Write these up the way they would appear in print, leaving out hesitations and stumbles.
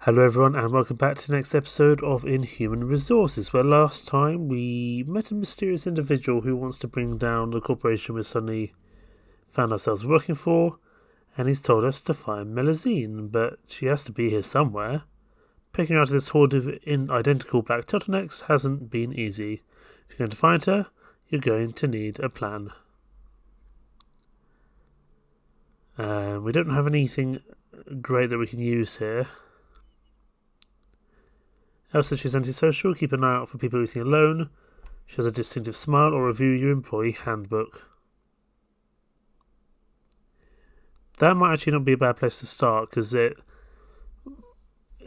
Hello everyone and welcome back to the next episode of Inhuman Resources, where last time we met a mysterious individual who wants to bring down the corporation we suddenly found ourselves working for, and he's told us to find Melusine, but she has to be here somewhere. Picking her out of this horde of identical black turtlenecks hasn't been easy. If you're going to find her, you're going to need a plan. We don't have anything great that we can use here. Elsa, she's antisocial. Keep an eye out for people eating alone. She has a distinctive smile, or review your employee handbook. That might actually not be a bad place to start, because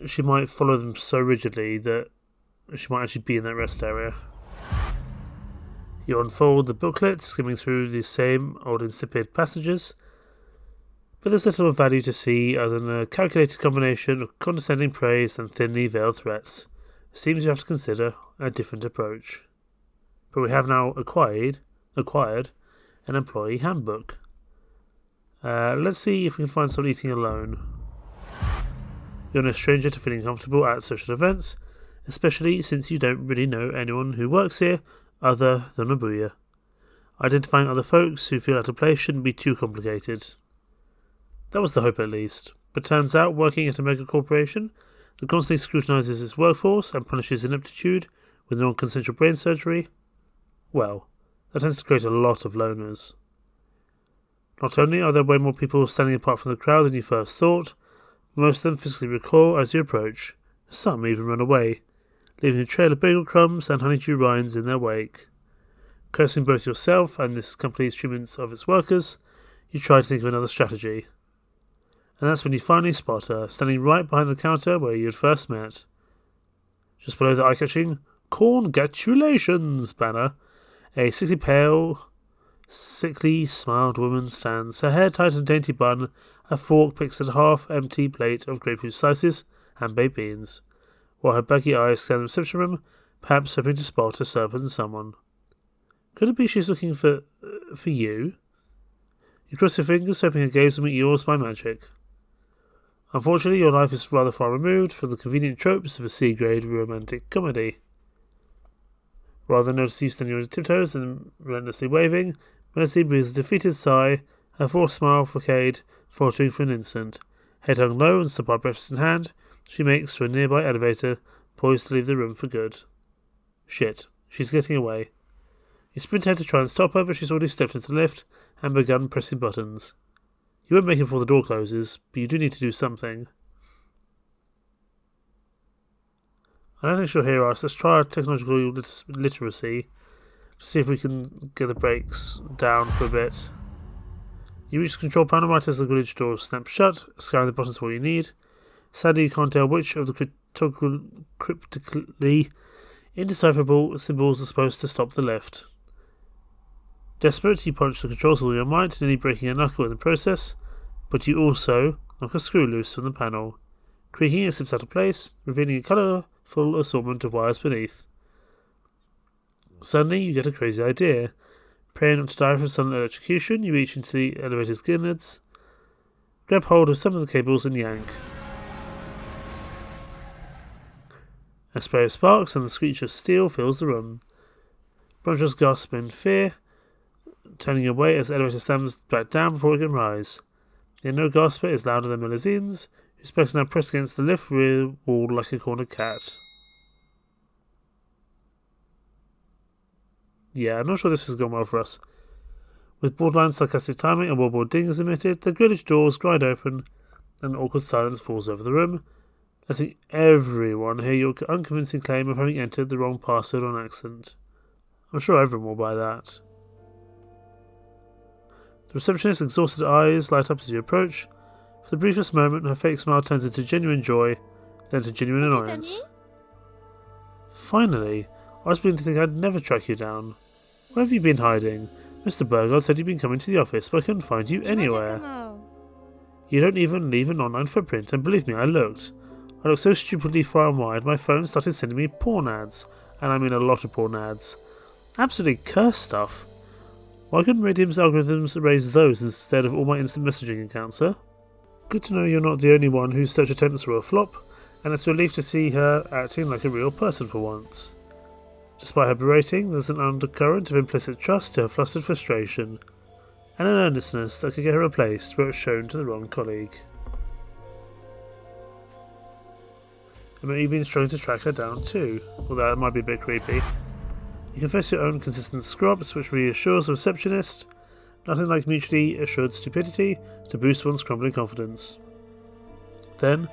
she might follow them so rigidly that she might actually be in that rest area. You unfold the booklet, skimming through the same old insipid passages, but there's little of value to see other than a calculated combination of condescending praise and thinly veiled threats. It seems you have to consider a different approach. But we have now acquired an employee handbook. Let's see if we can find someone eating alone. You're no stranger to feeling comfortable at social events, especially since you don't really know anyone who works here other than Abuya. Identifying other folks who feel out of place shouldn't be too complicated. That was the hope at least, but turns out working at a mega corporation that constantly scrutinises its workforce and punishes ineptitude with non-consensual brain surgery, well, that tends to create a lot of loners. Not only are there way more people standing apart from the crowd than you first thought, most of them physically recoil as you approach. Some even run away, leaving a trail of bagel crumbs and honeydew rinds in their wake. Cursing both yourself and this company's treatment of its workers, you try to think of another strategy. And that's when you finally spot her, standing right behind the counter where you had first met. Just below the eye-catching "Congratulations" banner, a sickly smiled woman stands, her hair tied in a dainty bun, a fork picks at a half-empty plate of grapefruit slices and baked beans, while her baggy eyes scan the reception room, perhaps hoping to spot a certain someone. Could it be she's looking for you? You cross your fingers, hoping her gaze will meet yours by magic. Unfortunately, your life is rather far removed from the convenient tropes of a C-grade romantic comedy. Rather than notice you standing on your tiptoes and relentlessly waving, Melusine breathes a defeated sigh, her forced smile facade faltering for an instant. Head hung low and supper breakfast in hand, she makes for a nearby elevator, poised to leave the room for good. Shit, she's getting away. You sprint ahead to try and stop her, but she's already stepped into the lift and begun pressing buttons. You won't make it before the door closes, but you do need to do something. I don't think she'll hear us. Let's try our technological literacy to see if we can get the brakes down for a bit. You reach the control panel right as the village door snaps shut, scanning the buttons for what you need. Sadly, you can't tell which of the cryptically indecipherable symbols are supposed to stop the lift. Desperate, you punch the controls with all your might, nearly breaking a knuckle in the process, but you also knock a screw loose from the panel. Creaking, it slips out of place, revealing a colourful assortment of wires beneath. Suddenly, you get a crazy idea. Praying not to die from sudden electrocution, you reach into the elevator's innards, grab hold of some of the cables and yank. A spray of sparks and the screech of steel fills the room. Bronchos gasp in fear, turning away as the elevator slams back down before it can rise. The no gasper is louder than Melusine's, whose back is now pressed against the lift rear wall like a cornered cat. Yeah, I'm not sure this has gone well for us. With borderline sarcastic timing and wallboard dings emitted, the grillage doors grind open and an awkward silence falls over the room, letting everyone hear your unconvincing claim of having entered the wrong password on accident. I'm sure everyone will buy that. The receptionist's exhausted eyes light up as you approach. For the briefest moment, her fake smile turns into genuine joy, then to genuine annoyance. Finally, I was beginning to think I'd never track you down. Where have you been hiding? Mr. Burgard said you'd been coming to the office, but I couldn't find you anywhere. You don't even leave an online footprint, and believe me, I looked. I looked so stupidly far and wide, my phone started sending me porn ads. And I mean a lot of porn ads. Absolutely cursed stuff. Why couldn't Radium's algorithms erase those instead of all my instant messaging accounts, sir? Good to know you're not the only one whose search attempts were a flop, and it's a relief to see her acting like a real person for once. Despite her berating, there's an undercurrent of implicit trust to her flustered frustration, and an earnestness that could get her replaced were it shown to the wrong colleague. And maybe you've been struggling to track her down too, although that might be a bit creepy. You confess your own consistent scrubs, which reassures the receptionist. Nothing like mutually assured stupidity to boost one's crumbling confidence. Then,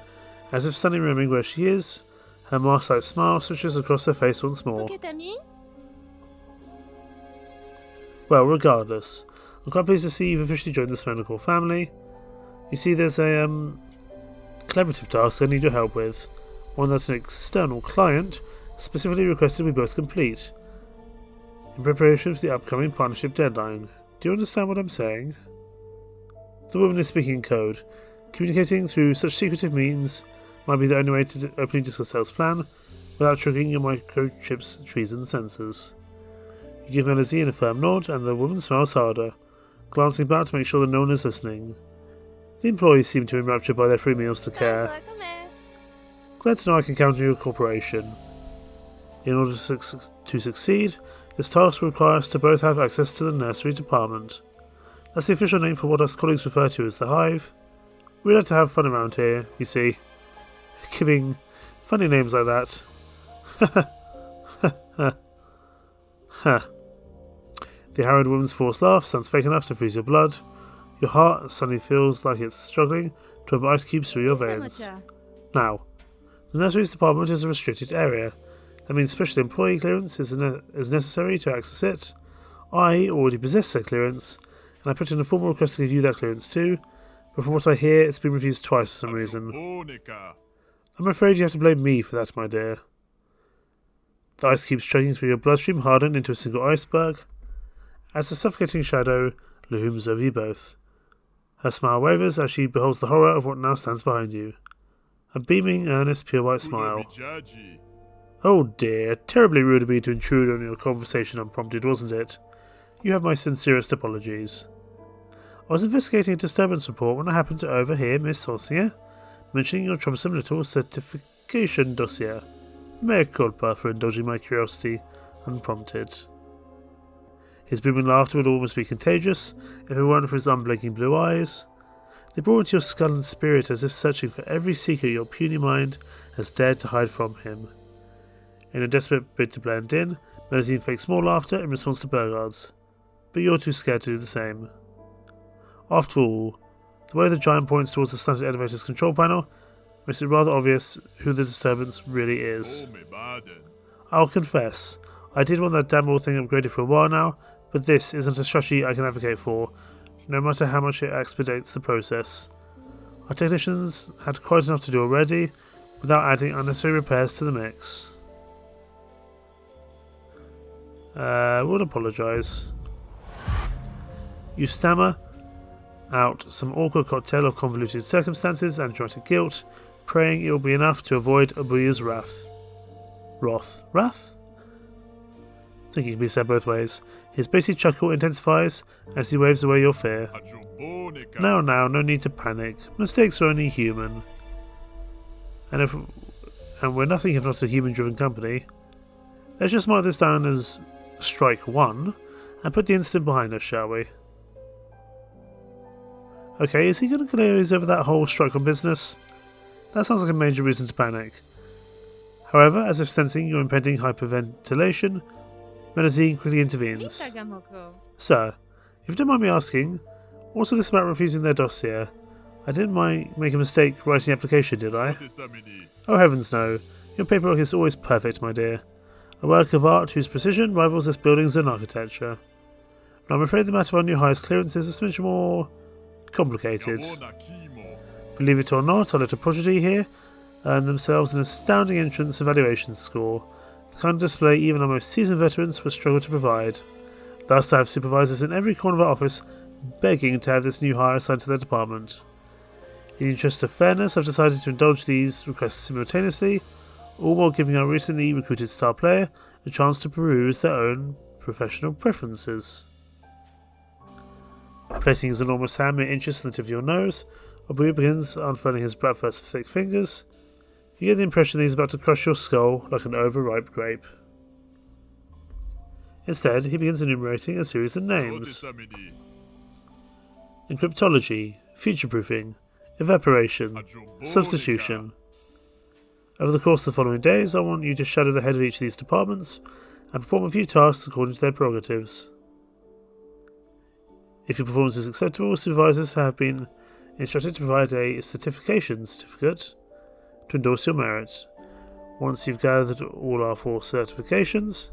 as if suddenly remembering where she is, her mask-like smile switches across her face once more. Well, regardless, I'm quite pleased to see you've officially joined the Smenical family. You see, there's a collaborative task I need your help with, one that an external client specifically requested we both complete, in preparation for the upcoming partnership deadline. Do you understand what I'm saying? The woman is speaking in code. Communicating through such secretive means might be the only way to openly discuss sales plan without triggering your microchip's treason sensors. You give Melusine a firm nod, and the woman smiles harder, glancing back to make sure that no one is listening. The employees seem to be enraptured by their free meals to care. Glad to know I can count on your cooperation. In order to succeed, this task will require us to both have access to the nursery department. That's the official name for what us colleagues refer to as the Hive. We like to have fun around here, you see. Giving funny names like that. The harrowed woman's forced laugh sounds fake enough to freeze your blood. Your heart suddenly feels like it's struggling to pump ice cubes through your veins. Now, the nursery's department is a restricted area. That means special employee clearance is necessary to access it. I already possess that clearance, and I put in a formal request to give you that clearance too, but from what I hear, it's been refused twice for some reason. I'm afraid you have to blame me for that, my dear. The ice cubes chugging through your bloodstream harden into a single iceberg, as the suffocating shadow looms over you both. Her smile wavers as she beholds the horror of what now stands behind you. A beaming, earnest, pure white smile. Oh dear, terribly rude of me to intrude on your conversation unprompted, wasn't it? You have my sincerest apologies. I was investigating a disturbance report when I happened to overhear Miss Saucier mentioning your troublesome little certification dossier. Mea culpa for indulging my curiosity unprompted. His booming laughter would almost be contagious if it weren't for his unblinking blue eyes. They bore into your skull and spirit as if searching for every secret your puny mind has dared to hide from him. In a desperate bid to blend in, Melusine fakes more laughter in response to Burgard's, but you're too scared to do the same. After all, the way the giant points towards the slanted elevator's control panel makes it rather obvious who the disturbance really is. I'll confess, I did want that damn old thing upgraded for a while now, but this isn't a strategy I can advocate for, no matter how much it expedites the process. Our technicians had quite enough to do already, without adding unnecessary repairs to the mix. Would apologise. You stammer out some awkward cocktail of convoluted circumstances and dramatic guilt, praying it will be enough to avoid Abuya's wrath. Wrath? I think it can be said both ways. His basic chuckle intensifies as he waves away your fear. Now, no need to panic. Mistakes are only human. And we're nothing if not a human-driven company. Let's just mark this down as strike one, and put the incident behind us, shall we? Okay, is he going to glaze over that whole strike on business? That sounds like a major reason to panic. However, as if sensing your impending hyperventilation, Melusine quickly intervenes. Sir, if you don't mind me asking, what's all this about refusing their dossier? I didn't make a mistake writing the application, did I? Oh heavens no, your paperwork is always perfect, my dear. A work of art whose precision rivals this building's own architecture. Now I'm afraid the matter on your highest clearance is a smidge more complicated. Believe it or not, our little prodigy here earned themselves an astounding entrance evaluation score, the kind of display even our most seasoned veterans would struggle to provide. Thus I have supervisors in every corner of our office begging to have this new hire assigned to their department. In the interest of fairness, I've decided to indulge these requests simultaneously, all while giving our recently recruited star player a chance to peruse their own professional preferences. Placing his enormous hand mere inches from the tip of your nose, Abuya begins unfurling his breakfast thick fingers. You get the impression that he's about to crush your skull like an overripe grape. Instead, he begins enumerating a series of names. Encryptology, future-proofing, evaporation, substitution. Over the course of the following days, I want you to shadow the head of each of these departments and perform a few tasks according to their prerogatives. If your performance is acceptable, supervisors have been instructed to provide a certificate to endorse your merit. Once you've gathered all our 4 certifications,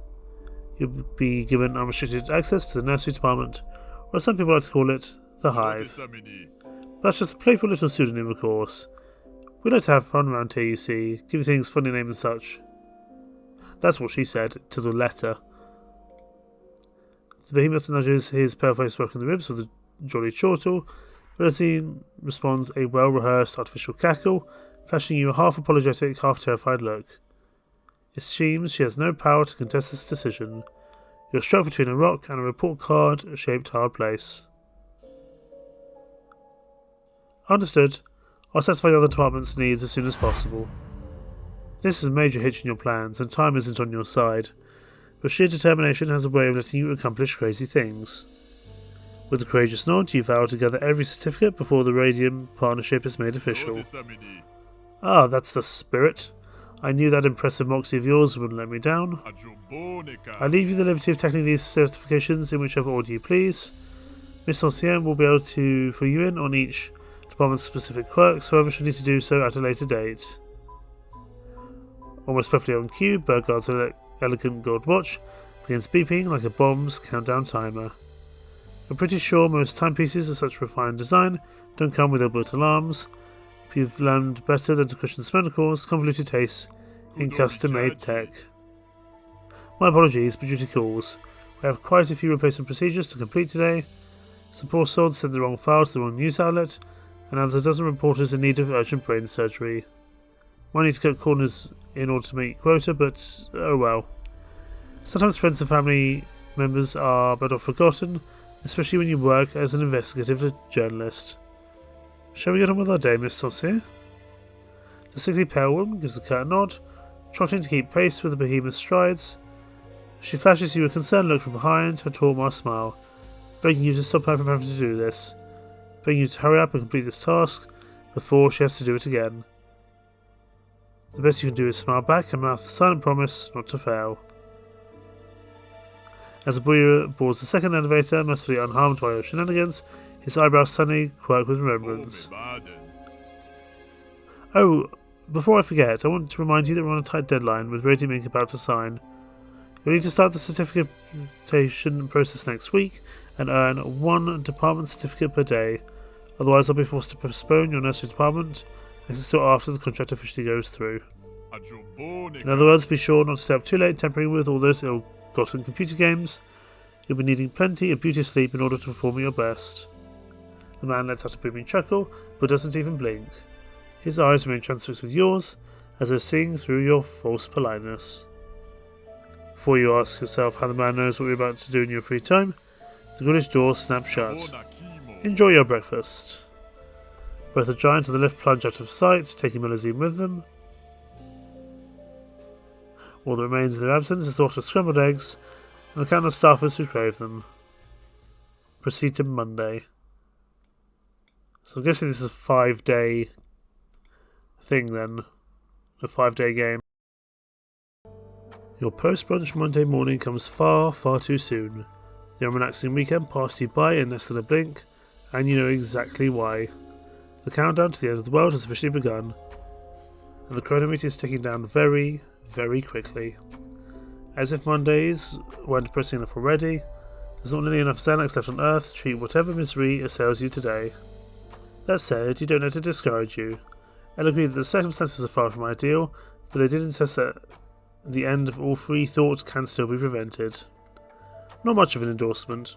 you'll be given unrestricted access to the nursery department, or as some people like to call it, the Hive. That's just a playful little pseudonym, of course. We like to have fun around here, you see, give things funny names and such. That's what she said, to the letter. The behemoth nudges his pale-faced work in the ribs with a jolly chortle, but as he responds, a well-rehearsed artificial cackle, flashing you a half-apologetic, half-terrified look. It seems she has no power to contest this decision. You're struck between a rock and a report card-shaped hard place. Understood. I'll satisfy the other department's needs as soon as possible. This is a major hitch in your plans, and time isn't on your side, but sheer determination has a way of letting you accomplish crazy things. With a courageous nod, you vow to gather every certificate before the Radium partnership is made official. Ah, that's the spirit. I knew that impressive moxie of yours wouldn't let me down. I leave you the liberty of tackling these certifications in whichever order you please. Miss Ancien will be able to fill you in on each department's specific quirks, however she'll need to do so at a later date. Almost perfectly on cue, Burgard's elegant gold watch begins beeping like a bomb's countdown timer. I'm pretty sure most timepieces of such refined design don't come with built alarms, but you've learned better than to cushion Smendicor's convoluted tastes in custom-made tech. My apologies, but duty calls. We have quite a few replacement procedures to complete today. Some poor souls sent the wrong file to the wrong news outlet, and now there's a dozen reporters in need of urgent brain surgery. Might need to cut corners in order to meet quota, but oh well. Sometimes friends and family members are better off forgotten, especially when you work as an investigative journalist. Shall we get on with our day, Miss Saucier? The sickly pale woman gives a curt nod, trotting to keep pace with the behemoth's strides. She flashes you a concerned look from behind her tall smile, begging you to stop her from having to do this, begging you to hurry up and complete this task before she has to do it again. The best you can do is smile back and mouth the silent promise not to fail. As the boy boards the second elevator, mercifully unharmed by your shenanigans, his eyebrows suddenly quirk with remembrance. Oh, before I forget, I want to remind you that we're on a tight deadline with Radium Inc. about to sign. You'll need to start the certification process next week and earn 1 department certificate per day. Otherwise, I'll be forced to postpone your nursery department until after the contract officially goes through. In other words, be sure not to stay up too late tampering with all those ill-gotten computer games. You'll be needing plenty of beauty sleep in order to perform at your best. The man lets out a booming chuckle, but doesn't even blink. His eyes remain transfixed with yours, as though seeing through your false politeness. Before you ask yourself how the man knows what you're about to do in your free time, the ghoulish door snaps shut. Enjoy your breakfast. Both the giant and the lift plunge out of sight, taking Melusine with them. All that remains in their absence is the thought of scrambled eggs and the countless staffers who crave them. Proceed to Monday. So I'm guessing this is a 5-day thing then. A 5-day game. Your post-brunch Monday morning comes far, far too soon. The unrelaxing weekend passed you by in less than a blink, and you know exactly why. The countdown to the end of the world has officially begun, and the chronometer is ticking down very, very quickly. As if Mondays weren't depressing enough already, there's not nearly enough Xanax left on Earth to treat whatever misery assails you today. That said, you don't let it discourage you. I'll agree that the circumstances are far from ideal, but they did insist that the end of all free thought can still be prevented. Not much of an endorsement,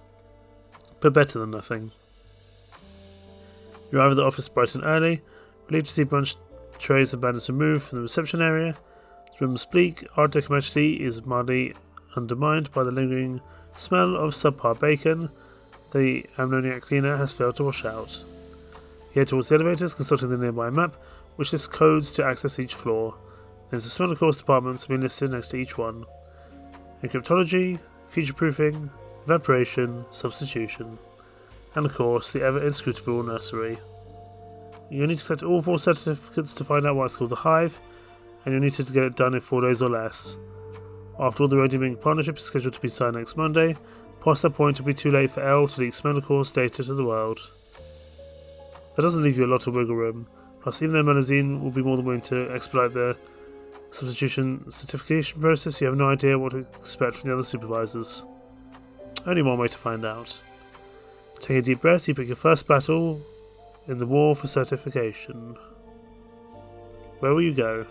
but better than nothing. You arrive at the office bright and early, relieved to see brunch trays and banners removed from the reception area. The room's bleak, Art Deco majesty is mildly undermined by the lingering smell of subpar bacon the ammoniac cleaner has failed to wash out. You head towards the elevators, consulting the nearby map, which lists codes to access each floor. There's the smaller course departments have been listed next to each one. Encryptology, future-proofing, evaporation, substitution, and of course the ever-inscrutable nursery. You'll need to collect all 4 certificates to find out why it's called the Hive, and you'll need to get it done in 4 days or less. After all, the redeeming partnership is scheduled to be signed next Monday. Past that point, it'll be too late for L to leak Smaller Course data to the world. That doesn't leave you a lot of wiggle room. Plus, even though Manazine will be more than willing to expedite the substitution certification process, you have no idea what to expect from the other supervisors. Only one way to find out. Take a deep breath, you pick your first battle in the war for certification. Where will you go?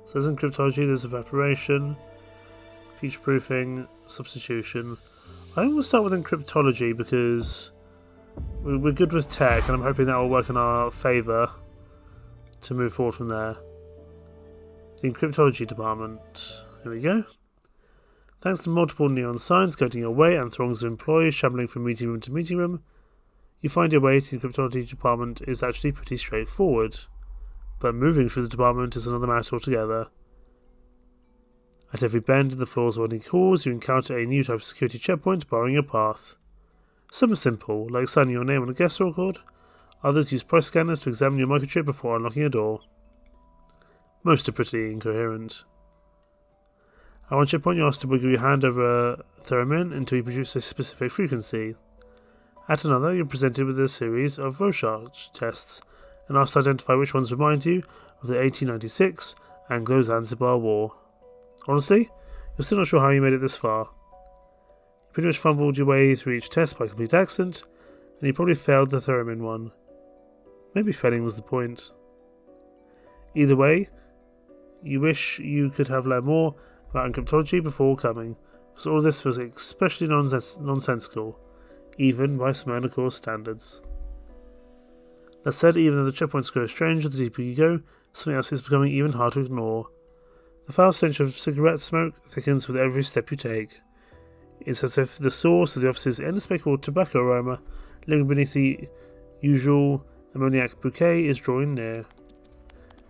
So there's encryptology, there's evaporation, future-proofing, substitution. I think we'll start with encryptology because we're good with tech, and I'm hoping that will work in our favour to move forward from there. The encryptology department. Here we go. Thanks to multiple neon signs guiding your way and throngs of employees shambling from meeting room to meeting room, you find your way to the encryptology department is actually pretty straightforward. But moving through the department is another matter altogether. At every bend in the floor's winding halls, you encounter a new type of security checkpoint barring your path. Some are simple, like signing your name on a guest record. Others use price scanners to examine your microchip before unlocking a door. Most are pretty incoherent. At one checkpoint, you're asked to wiggle your hand over a theremin until you produce a specific frequency. At another, you're presented with a series of Rorschach tests and asked to identify which ones remind you of the 1896 Anglo-Zanzibar War. Honestly, you're still not sure how you made it this far. You pretty much fumbled your way through each test by complete accident, and you probably failed the theremin one. Maybe failing was the point. Either way, you wish you could have learned more about encryptology before coming, because all of this was especially nonsensical, even by Smaller Course standards. That said, even though the checkpoints grow stranger the deeper you go, something else is becoming even harder to ignore. The foul stench of cigarette smoke thickens with every step you take. It's as if the source of the office's inescapable tobacco aroma, lingering beneath the usual ammoniac bouquet, is drawing near.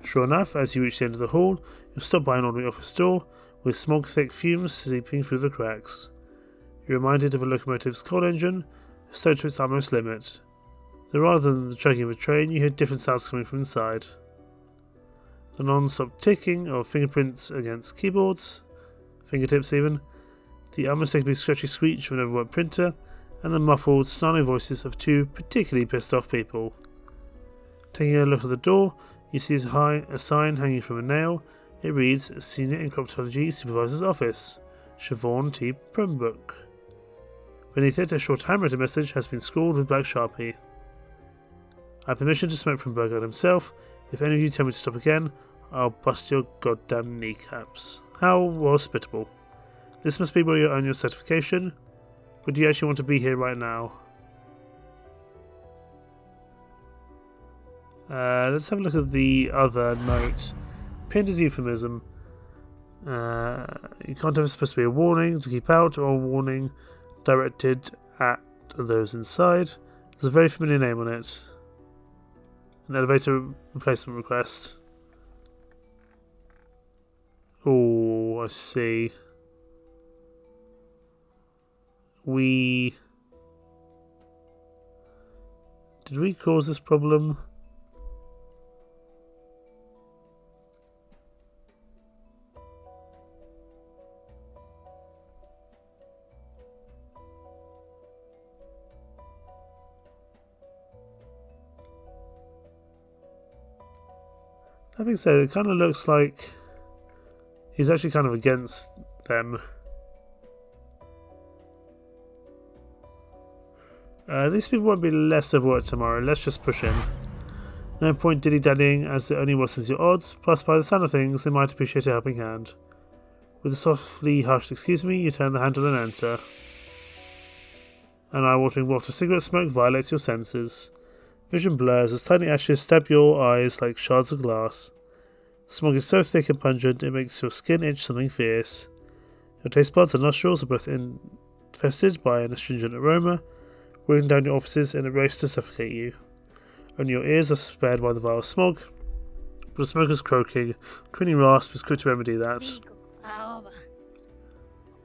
Sure enough, as you reach the end of the hall, you're stopped by an ordinary office door, with smog-thick fumes seeping through the cracks. You're reminded of a locomotive's coal engine, stowed to its utmost limit. Though rather than the chugging of a train, you hear different sounds coming from inside. The non-stop ticking of fingerprints against keyboards, fingertips even, the unmistakably scratchy screech of an overworked printer, and the muffled, snarling voices of 2 particularly pissed off people. Taking a look at the door, you see a sign hanging from a nail. It reads, Senior Encryptology Supervisor's Office, Siobhan T. Pembroke. Beneath it, a short handwritten message has been scrawled with black sharpie. I have permission to smoke from Burgard himself. If any of you tell me to stop again, I'll bust your goddamn kneecaps. How hospitable. This must be where you earn your certification. But do you actually want to be here right now? Let's have a look at the other note. Pinned is euphemism. You can't have supposed to be a warning to keep out or a warning directed at those inside. There's a very familiar name on it. An elevator replacement request. Oh, I see. Did we cause this problem? That being said, it kind of looks like he's actually kind of against them. These people won't be less overworked tomorrow. Let's just push in. No point dilly-dallying, as it only worsens your odds. Plus, by the sound of things, they might appreciate a helping hand. With a softly hushed "excuse me," you turn the handle and enter. An eye-watering waft of cigarette smoke violates your senses. Vision blurs as tiny ashes stab your eyes like shards of glass. The smog is so thick and pungent it makes your skin itch something fierce. Your taste buds and nostrils are both infested by an astringent aroma, whirling down your offices in a race to suffocate you. Only your ears are spared by the vile smog, but a smoker's croaking, crooning rasp is quick to remedy that.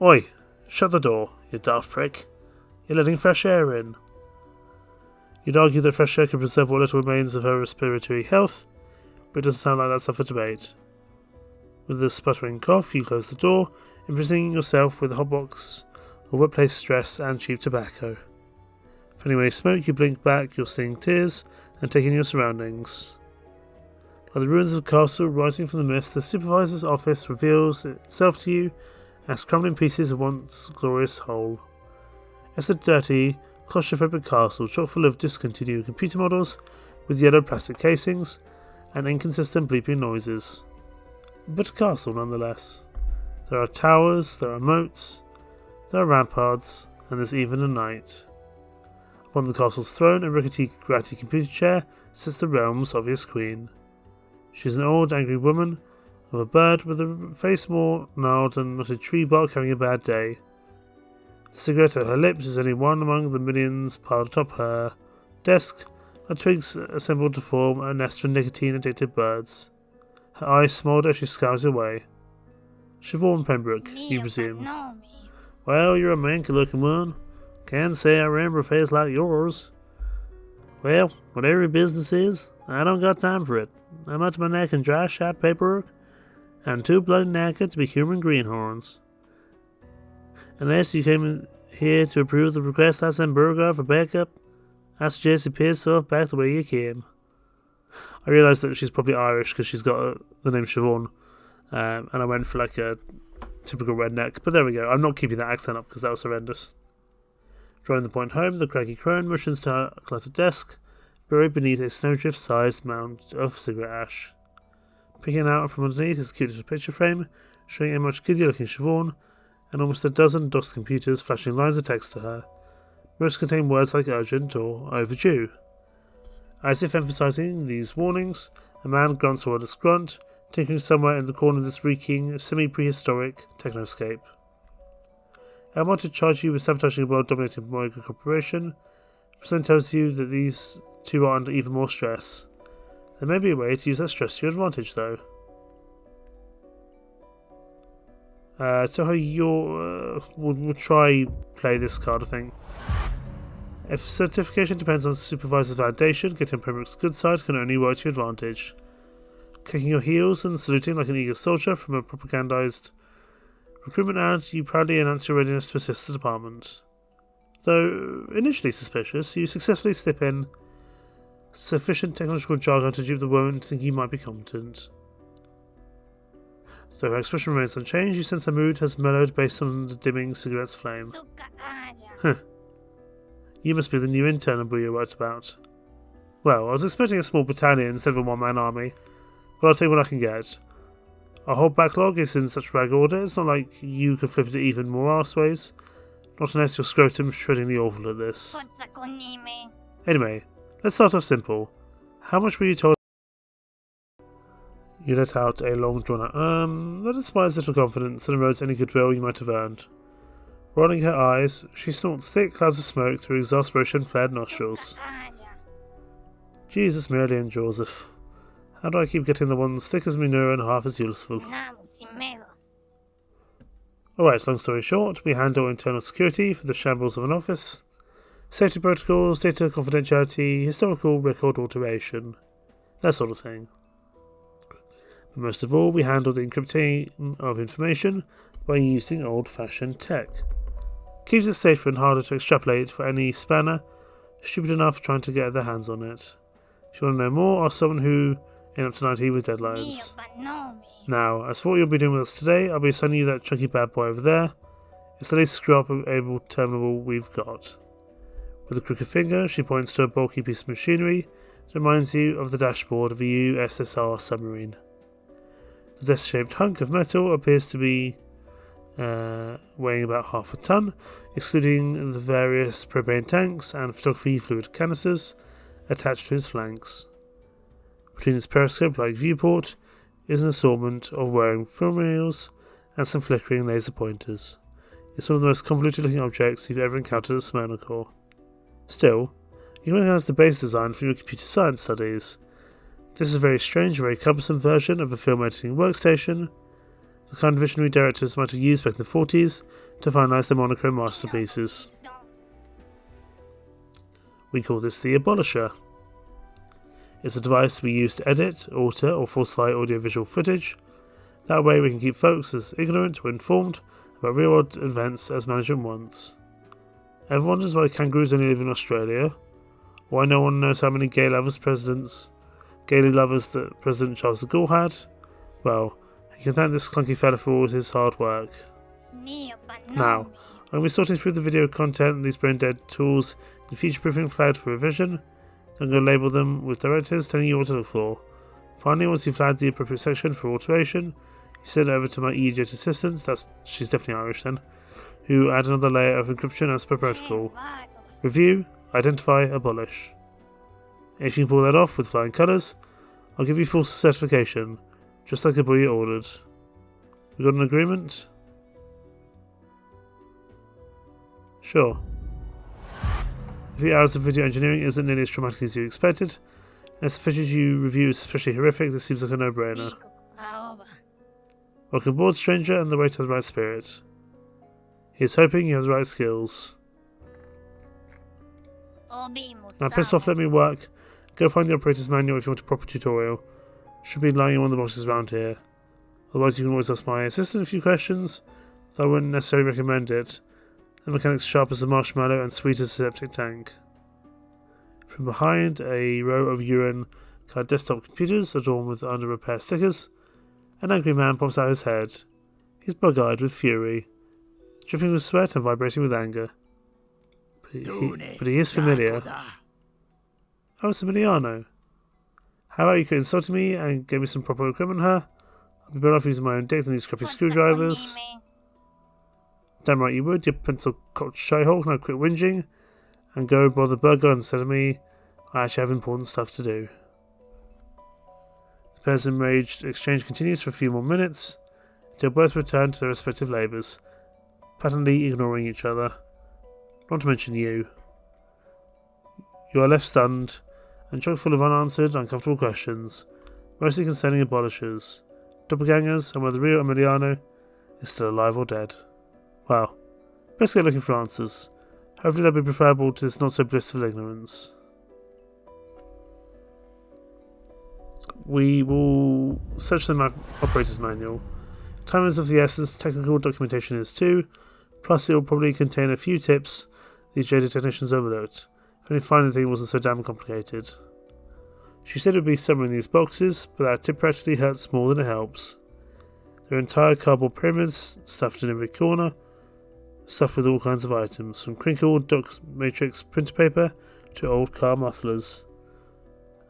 Oi! Shut the door, you daft prick. You're letting fresh air in. You'd argue that fresh air can preserve what little remains of her respiratory health, but it doesn't sound like that's up for debate. With a sputtering cough, you close the door, imprisoning yourself with a hotbox of workplace stress and cheap tobacco. Finding where you smoke, you blink back your stinging tears and take in your surroundings. Like the ruins of a castle rising from the mist, the supervisor's office reveals itself to you as crumbling pieces of once glorious whole. It's a dirty, claustrophobic castle chock full of discontinued computer models with yellow plastic casings and inconsistent bleeping noises. But a castle nonetheless. There are towers, there are moats, there are ramparts, and there's even a knight. Upon the castle's throne, a rickety, gratty computer chair sits the realm's obvious queen. She's an old, angry woman of a bird with a face more gnarled than not a tree bark having a bad day. The cigarette at her lips is only one among the millions piled atop her desk, and twigs assembled to form a nest for nicotine-addicted birds. Her eyes smiled as she scowls away. Siobhan Pembroke, you presume. Well, you're a manky-looking one. Can't say I remember a face like yours. Well, whatever your business is, I don't got time for it. I'm up to my neck in dry shop paperwork. I'm too bloody knackered to be human greenhorns. Unless you came here to approve the request I sent Burger for backup, I suggest you piss off back the way you came. I realised that she's probably Irish because she's got the name Siobhan, and I went for like a typical redneck, but there we go. I'm not keeping that accent up because that was horrendous. Driving the point home, the craggy crone motions to her cluttered desk, buried beneath a snowdrift-sized mound of cigarette ash. Picking out from underneath is a cute little picture frame, showing a much kiddy-looking Siobhan, and almost a dozen DOS computers flashing lines of text to her. Most contain words like urgent or overdue. As if emphasizing these warnings, a man grunts a wordless grunt, tinkering somewhere in the corner of this reeking, semi-prehistoric technoscape. I want to charge you with sabotaging a world-dominating mega corporation, but then tells you that these two are under even more stress. There may be a way to use that stress to your advantage, though. So how we'll try play this card, I think. If certification depends on supervisor's validation, getting Pembroke's good side can only work to your advantage. Kicking your heels and saluting like an eager soldier from a propagandized recruitment ad, you proudly announce your readiness to assist the department. Though initially suspicious, you successfully slip in sufficient technological jargon to dupe the woman into thinking you might be competent. Though her expression remains unchanged, you sense her mood has mellowed based on the dimming cigarette's flame. Huh. You must be the new intern Abuya wrote about. Well, I was expecting a small battalion instead of a one-man army, but I'll take what I can get. Our whole backlog is in such rag order, it's not like you could flip it even more arseways. Not unless your scrotum's shredding the awful at this. Anyway, let's start off simple. How much were you told? You let out a long drawn-out that inspires little confidence and erodes any goodwill you might have earned. Rolling her eyes, she snorts thick clouds of smoke through exasperation-flared nostrils. Jesus, Mary and Joseph. How do I keep getting the ones thick as Minura and half as useful? Alright, long story short, we handle internal security for the shambles of an office, safety protocols, data confidentiality, historical record alteration, that sort of thing. But most of all, we handle the encrypting of information by using old-fashioned tech. Keeps it safer and harder to extrapolate for any spanner stupid enough trying to get their hands on it. If you want to know more, ask someone who ain't up to 90 with deadlines. Now, as for what you'll be doing with us today, I'll be sending you that chunky bad boy over there. It's the latest screw-up-able terminal we've got. With a crooked finger, she points to a bulky piece of machinery that reminds you of the dashboard of a USSR submarine. The desk-shaped hunk of metal appears to be weighing about half a ton, excluding the various propane tanks and photography fluid canisters attached to its flanks. Between its periscope-like viewport is an assortment of wearing film reels and some flickering laser pointers. It's one of the most convoluted-looking objects you've ever encountered at Smyrna Core. Still, you can recognise the base design from your computer science studies. This is a very strange, very cumbersome version of a film editing workstation, the kind of visionary directors might have used back in the 40s to finalise their monochrome masterpieces. We call this the abolisher. It's a device we use to edit, alter, or falsify audiovisual footage. That way we can keep folks as ignorant or informed about real-world events as management wants. Everyone wonders why kangaroos only live in Australia, why no one knows how many gaily lovers that President Charles de Gaulle had. Well, you can thank this clunky fella for all his hard work. Now, I'm going to be sorting through the video content and these brain-dead tools in future-proofing flagged for revision. I'm going to label them with directives telling you what to look for. Finally, once you've flagged the appropriate section for alteration, you send it over to my idiot assistant, she's definitely Irish then, who add another layer of encryption as per protocol. Review, identify, abolish. If you can pull that off with flying colours, I'll give you full certification, just like the boy you ordered. We got an agreement? Sure. A few hours of video engineering isn't nearly as traumatic as you expected, and if the footage you review is especially horrific, this seems like a no-brainer. Welcome aboard, stranger, and the waiter has the right spirit. He is hoping you have the right skills. Now piss off, let me work. Go find the operator's manual if you want a proper tutorial. Should be lying in one of the boxes around here. Otherwise you can always ask my assistant a few questions, though I wouldn't necessarily recommend it. The mechanic's sharp as a marshmallow and sweet as a septic tank. From behind a row of urine-clad desktop computers adorned with under-repair stickers, an angry man pops out his head. He's bug-eyed with fury, dripping with sweat and vibrating with anger. But he is familiar. Oh, it's Emiliano. How about you quit insulting me and get me some proper equipment, huh? I'll be better off using my own dick than these crappy screwdrivers. Damn right you would, you pencil-cocked shyhole. Now quit whinging and go bother Burger instead of me. I actually have important stuff to do. The pair's enraged exchange continues for a few more minutes until both return to their respective labours, patently ignoring each other. Not to mention you. You are left stunned and chock full of unanswered, uncomfortable questions, mostly concerning abolishers, doppelgangers, and whether real Emiliano is still alive or dead. Well, basically looking for answers. Hopefully they'll be preferable to this not-so-blissful ignorance. We will search the operator's manual. Time is of the essence, technical documentation is too, plus it will probably contain a few tips these jaded technicians overlooked. If only finding anything wasn't so damn complicated. She said it would be somewhere in these boxes, but that tip practically hurts more than it helps. There are entire cardboard pyramids stuffed in every corner, stuffed with all kinds of items, from crinkled doc matrix printer paper to old car mufflers.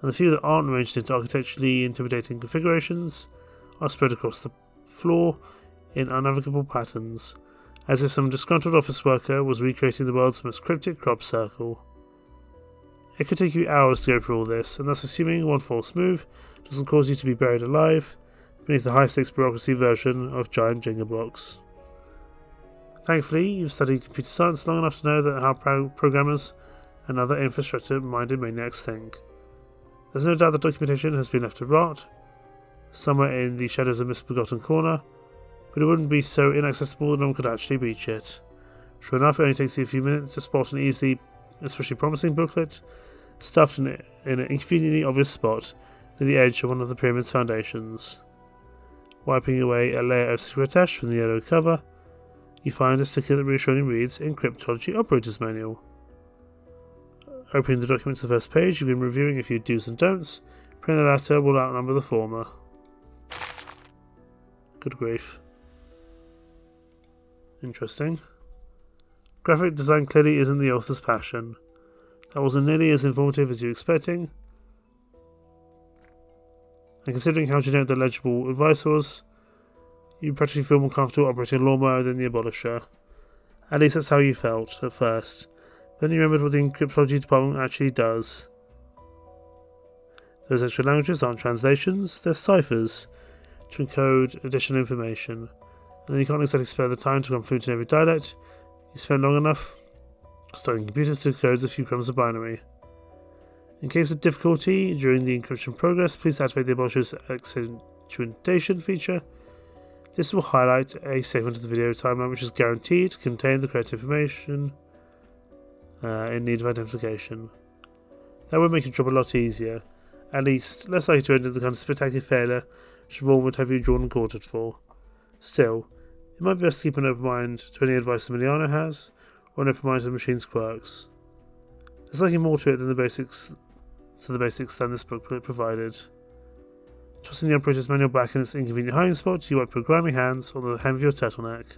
And the few that aren't arranged into architecturally intimidating configurations are spread across the floor in unnavigable patterns, as if some disgruntled office worker was recreating the world's most cryptic crop circle. It could take you hours to go through all this, and that's assuming one false move doesn't cause you to be buried alive beneath the high-stakes bureaucracy version of giant Jenga blocks. Thankfully, you've studied computer science long enough to know that how programmers and other infrastructure-minded maniacs think. There's no doubt the documentation has been left to rot, somewhere in the shadows of a misbegotten corner, but it wouldn't be so inaccessible that no one could actually reach it. Sure enough, it only takes you a few minutes to spot an easily, especially promising booklet, stuffed in an inconveniently obvious spot near the edge of one of the pyramid's foundations. Wiping away a layer of secret ash from the yellow cover, you find a sticker that reassuringly reads Encryptology Operator's Manual. Opening the document to the first page, you begin reviewing a few do's and don'ts. Praying the latter will outnumber the former. Good grief. Interesting. Graphic design clearly isn't the author's passion. That wasn't nearly as informative as you were expecting. And considering how generic the legible advice was, you practically feel more comfortable operating a lawnmower than the abolisher. At least that's how you felt at first. Then you remembered what the encryptology department actually does. Those extra languages aren't translations, they're ciphers to encode additional information. And then you can't exactly spare the time to become fluent in every dialect. You spend long enough Starting computers to codes a few crumbs of binary. In case of difficulty during the encryption progress, please activate the abolishers accentuation feature. This will highlight a segment of the video timeline which is guaranteed to contain the correct information in need of identification. That would make your job a lot easier, at least less likely to end in the kind of spectacular failure Siobhan would have you drawn and quartered for. Still, it might be best to keep an open mind to any advice Emiliano has, or an open mind to the machine's quirks. There's likely more to it than the basics than this book provided. Tossing the operator's manual back in its inconvenient hiding spot, you wipe your grimy hands on the hem of your turtleneck.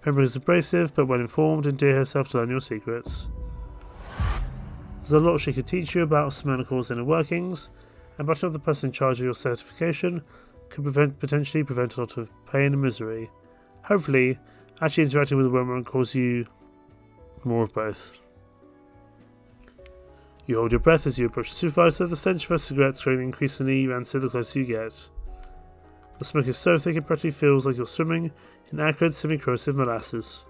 Pembroke is abrasive, but well informed, and endear herself to learn your secrets. There's a lot she could teach you about Smirnical's inner workings, and but not the person in charge of your certification could potentially prevent a lot of pain and misery. Hopefully, actually interacting with a woman will cause you more of both. You hold your breath as you approach the supervisor, the stench of her cigarettes growing increasingly rancid the closer you get. The smoke is so thick it practically feels like you're swimming in acrid, semi-corrosive molasses.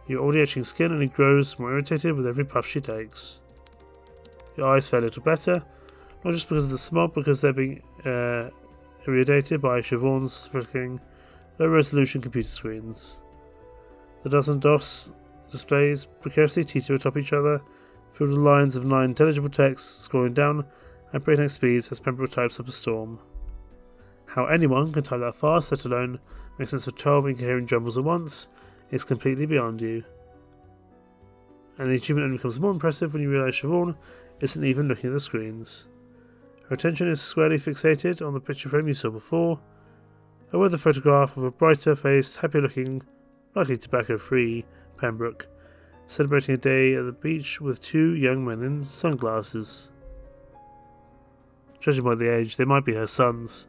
You're already itching skin and it grows more irritated with every puff she takes. Your eyes fare a little better, not just because of the smog, because they're being irradiated by Siobhan's flickering, low-resolution computer screens. The dozen DOS displays precariously teeter atop each other, filled with lines of 9 intelligible texts scrolling down at breakneck speeds as Pembroke types up a storm. How anyone can type that fast, let alone make sense of 12 incoherent jumbles at once, is completely beyond you. And the achievement only becomes more impressive when you realise Siobhan isn't even looking at the screens. Her attention is squarely fixated on the picture frame you saw before, a weather photograph of a brighter-faced, happier-looking, likely tobacco-free Pembroke, celebrating a day at the beach with 2 young men in sunglasses. Judging by the age, they might be her sons,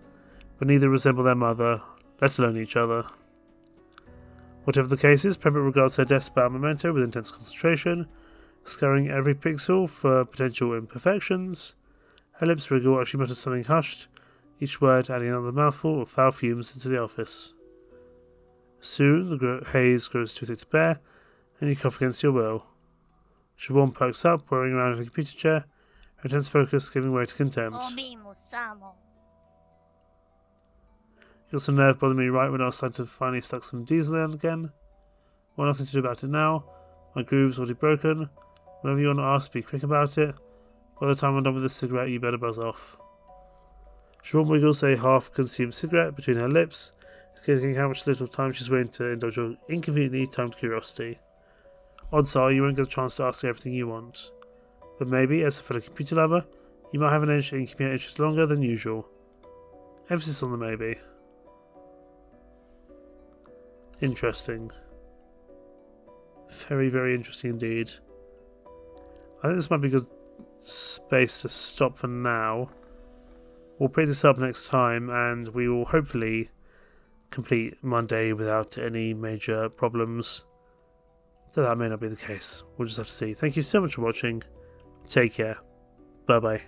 but neither resemble their mother, let alone each other. Whatever the case is, Pembroke regards her desk-bound memento with intense concentration, scouring every pixel for potential imperfections. Her lips wriggle as she mutters something hushed, each word adding another mouthful of foul fumes into the office. Soon the haze grows too thick to bear, and you cough against your will. Siobhan perks up, whirring around in her computer chair, her intense focus giving way to contempt. You got some nerve bothering me right when I was starting to finally stuck some diesel in again. Well, nothing to do about it now. My groove's already broken. Whenever you want to ask, be quick about it. By the time I'm done with this cigarette, you better buzz off. Siobhan wiggles a half-consumed cigarette between her lips, indicating how much little time she's willing to indulge your inconveniently timed curiosity. Odds are you won't get a chance to ask everything you want. But maybe, as a fellow computer lover, you might have an edge in keeping your interest longer than usual. Emphasis on the maybe. Interesting. Very, very interesting indeed. I think this might be a good space to stop for now. We'll pick this up next time, and we will hopefully complete Monday without any major problems. Though that may not be the case. We'll just have to see. Thank you so much for watching. Take care. Bye bye.